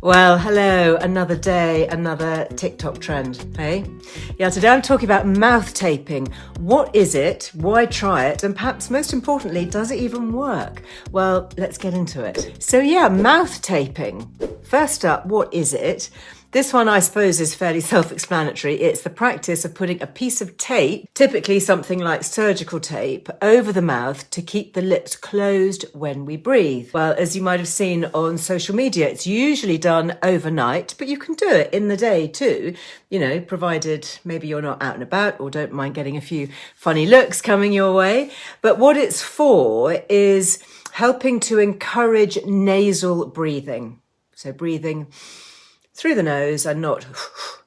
Well, hello, another day, another TikTok trend, hey? Yeah, today I'm talking about mouth taping. What is it? Why try it? And perhaps most importantly, does it even work? Well, let's get into it. So yeah, mouth taping. First up, what is it? This one, I suppose, is fairly self-explanatory. It's the practice of putting a piece of tape, typically something like surgical tape, over the mouth to keep the lips closed when we breathe. Well, as you might have seen on social media, it's usually done overnight, but you can do it in the day too, provided maybe you're not out and about or don't mind getting a few funny looks coming your way. But what it's for is helping to encourage nasal breathing. So breathing through the nose and not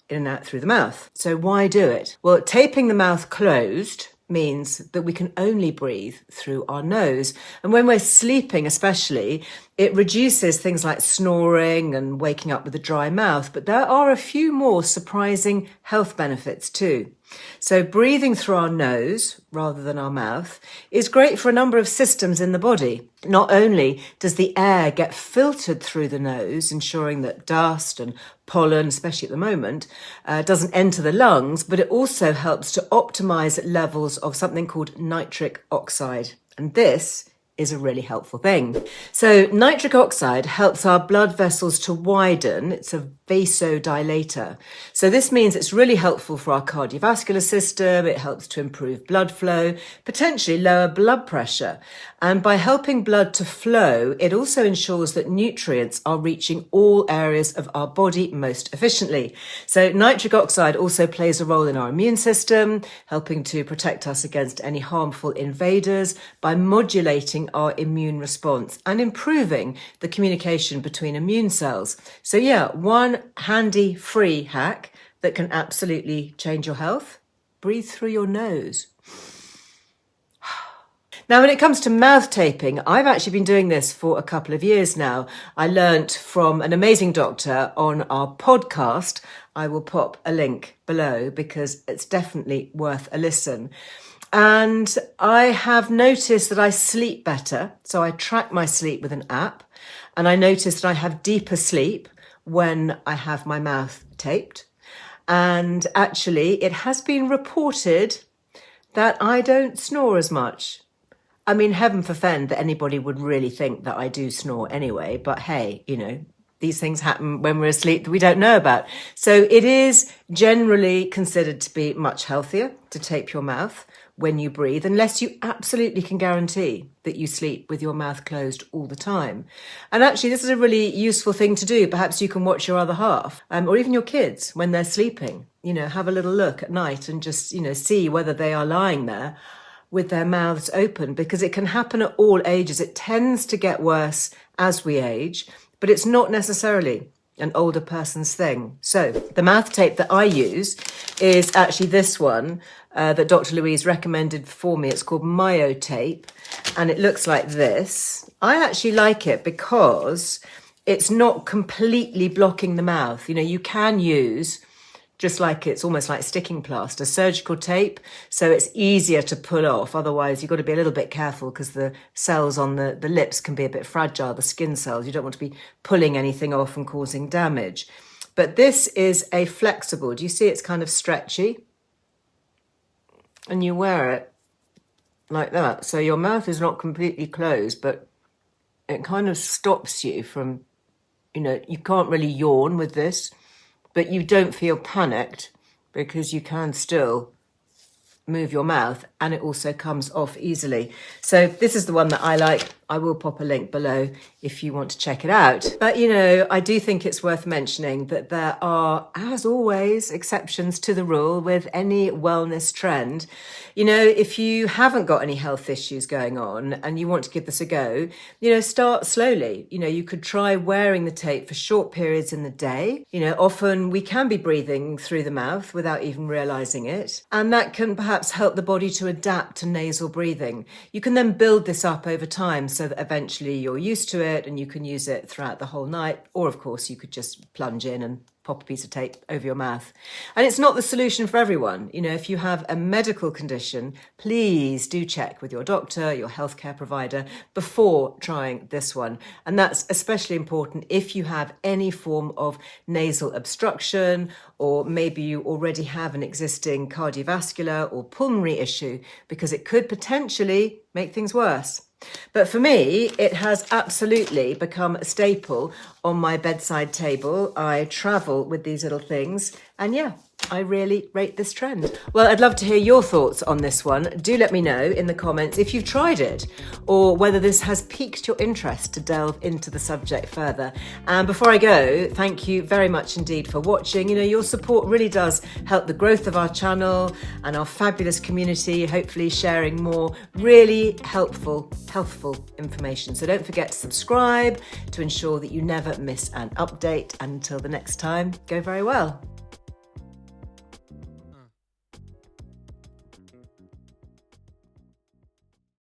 in and out through the mouth. So why do it? Well, taping the mouth closed means that we can only breathe through our nose. And when we're sleeping especially, it reduces things like snoring and waking up with a dry mouth. But there are a few more surprising health benefits too. So breathing through our nose rather than our mouth is great for a number of systems in the body. Not only does the air get filtered through the nose, ensuring that dust and pollen, especially at the moment, doesn't enter the lungs, but it also helps to optimize levels of something called nitric oxide. And this is a really helpful thing. So nitric oxide helps our blood vessels to widen. It's a vasodilator. So this means it's really helpful for our cardiovascular system. It helps to improve blood flow, potentially lower blood pressure. And by helping blood to flow, it also ensures that nutrients are reaching all areas of our body most efficiently. So nitric oxide also plays a role in our immune system, helping to protect us against any harmful invaders by modulating our immune response and improving the communication between immune cells. So yeah, one handy free hack that can absolutely change your health: breathe through your nose. Now, when it comes to mouth taping, I've actually been doing this for a couple of years now. I learnt from an amazing doctor on our podcast. I will pop a link below because it's definitely worth a listen. And I have noticed that I sleep better. So I track my sleep with an app, and I noticed that I have deeper sleep when I have my mouth taped. And actually, it has been reported that I don't snore as much. I mean, heaven forfend that anybody would really think that I do snore anyway. But hey, these things happen when we're asleep that we don't know about. So it is generally considered to be much healthier to tape your mouth when you breathe, unless you absolutely can guarantee that you sleep with your mouth closed all the time. And actually, this is a really useful thing to do. Perhaps you can watch your other half, or even your kids when they're sleeping, have a little look at night and just, see whether they are lying there with their mouths open, because it can happen at all ages. It tends to get worse as we age, but it's not necessarily an older person's thing. So the mouth tape that I use is actually this one that Dr. Louise recommended for me. It's called Myotape, and it looks like this. I actually like it because it's not completely blocking the mouth. You can use, just like it's almost like sticking plaster, surgical tape, so it's easier to pull off. Otherwise, you've got to be a little bit careful because the cells on the lips can be a bit fragile, the skin cells. You don't want to be pulling anything off and causing damage. But this is a flexible. Do you see it's kind of stretchy? And you wear it like that. So your mouth is not completely closed, but it kind of stops you from, you can't really yawn with this, but you don't feel panicked because you can still move your mouth, and it also comes off easily. So this is the one that I like. I will pop a link below if you want to check it out. But, I do think it's worth mentioning that there are, as always, exceptions to the rule with any wellness trend. If you haven't got any health issues going on and you want to give this a go, start slowly. You could try wearing the tape for short periods in the day. Often we can be breathing through the mouth without even realizing it. And that can perhaps help the body to adapt to nasal breathing. You can then build this up over time so that eventually you're used to it and you can use it throughout the whole night. Or of course, you could just plunge in and pop a piece of tape over your mouth. And it's not the solution for everyone. You know, if you have a medical condition, please do check with your doctor, your healthcare provider before trying this one. And that's especially important if you have any form of nasal obstruction, or maybe you already have an existing cardiovascular or pulmonary issue, because it could potentially make things worse. But for me, it has absolutely become a staple on my bedside table. I travel with these little things, and yeah, I really rate this trend. Well, I'd love to hear your thoughts on this one. Do let me know in the comments if you've tried it, or whether this has piqued your interest to delve into the subject further. And before I go, thank you very much indeed for watching. You know, your support really does help the growth of our channel and our fabulous community, hopefully sharing more really helpful, healthful information. So don't forget to subscribe to ensure that you never miss an update. And until the next time, go very well.